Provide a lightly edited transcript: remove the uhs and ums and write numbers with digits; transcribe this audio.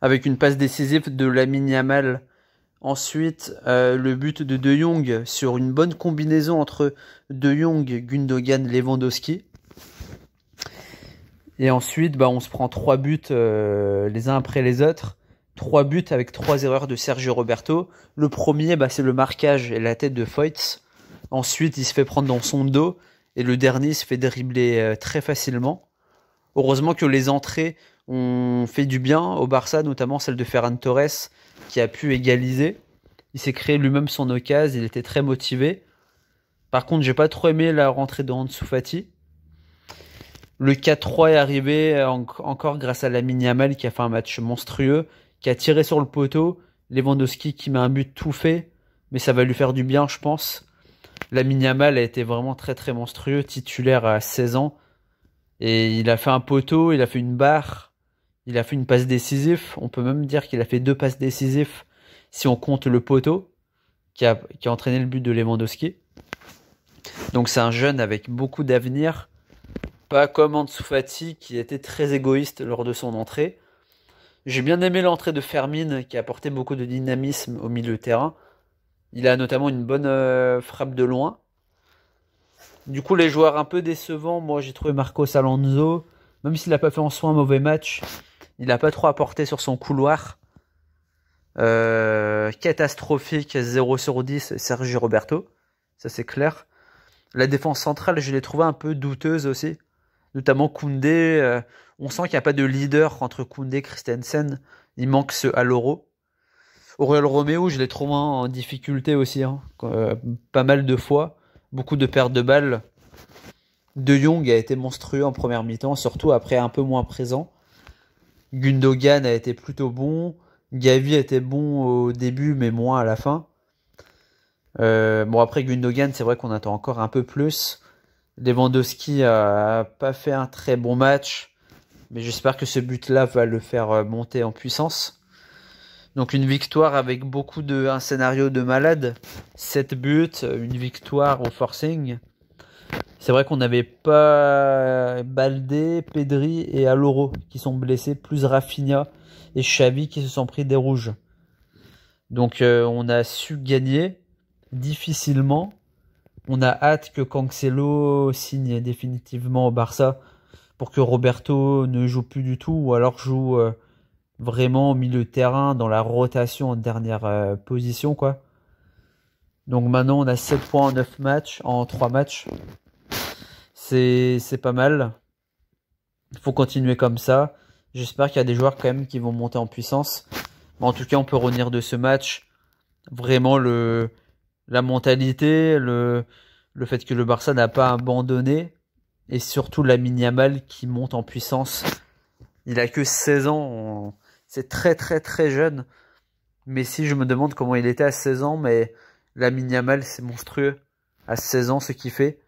avec une passe décisive de Lamine Yamal. Ensuite, le but de Jong sur une bonne combinaison entre De Jong, Gundogan, Lewandowski. Et ensuite, on se prend 3 buts les uns après les autres. 3 buts avec 3 erreurs de Sergio Roberto. Le premier, c'est le marquage et la tête de Foyts. Ensuite, il se fait prendre dans son dos. Et le dernier se fait dribbler très facilement. Heureusement que les entrées ont fait du bien au Barça, notamment celle de Ferran Torres, qui a pu égaliser. Il s'est créé lui-même son occasion, il était très motivé. Par contre, j'ai pas trop aimé la rentrée de Ansu Fati. Le 4-3 est arrivé encore grâce à Lamine Yamal qui a fait un match monstrueux, qui a tiré sur le poteau. Lewandowski qui met un but tout fait, mais ça va lui faire du bien, je pense. Lamine Yamal a été vraiment très très monstrueux, titulaire à 16 ans. Et il a fait un poteau, il a fait une barre, il a fait une passe décisive. On peut même dire qu'il a fait 2 passes décisives si on compte le poteau qui a entraîné le but de Lewandowski. Donc c'est un jeune avec beaucoup d'avenir. Pas comme Ansu Fati qui était très égoïste lors de son entrée. J'ai bien aimé l'entrée de Fermin qui a apporté beaucoup de dynamisme au milieu de terrain. Il a notamment une bonne frappe de loin. Du coup, les joueurs un peu décevants, moi j'ai trouvé Marcos Alonso, même s'il n'a pas fait en soi un mauvais match, il n'a pas trop apporté sur son couloir. Catastrophique, 0 sur 10, Sergio Roberto, ça c'est clair. La défense centrale, je l'ai trouvée un peu douteuse aussi, notamment Koundé. On sent qu'il n'y a pas de leader entre Koundé et Christensen, il manque ce Aloro. Aurel Romeo, je l'ai trouvé en difficulté aussi, pas mal de fois. Beaucoup de pertes de balles. De Jong a été monstrueux en première mi-temps, surtout après un peu moins présent. Gundogan a été plutôt bon. Gavi a été bon au début, mais moins à la fin. Après Gundogan, c'est vrai qu'on attend encore un peu plus. Lewandowski a pas fait un très bon match, mais j'espère que ce but-là va le faire monter en puissance. Donc une victoire avec un scénario de malade, 7 buts, une victoire au forcing. C'est vrai qu'on n'avait pas Baldé, Pedri et Aloro qui sont blessés, plus Rafinha et Xavi qui se sont pris des rouges. Donc on a su gagner difficilement. On a hâte que Cancelo signe définitivement au Barça pour que Roberto ne joue plus du tout ou alors joue vraiment au milieu de terrain, dans la rotation en dernière position, quoi. Donc maintenant, on a 7 points en 9 matchs, en 3 matchs. C'est pas mal. Il faut continuer comme ça. J'espère qu'il y a des joueurs quand même qui vont monter en puissance. Mais en tout cas, on peut revenir de ce match. Vraiment, la mentalité, le fait que le Barça n'a pas abandonné. Et surtout, Lamine Yamal qui monte en puissance. Il a que 16 ans. C'est très très très jeune. Mais si je me demande comment il était à 16 ans, mais Lamine Yamal, c'est monstrueux. À 16 ans, ce qu'il fait.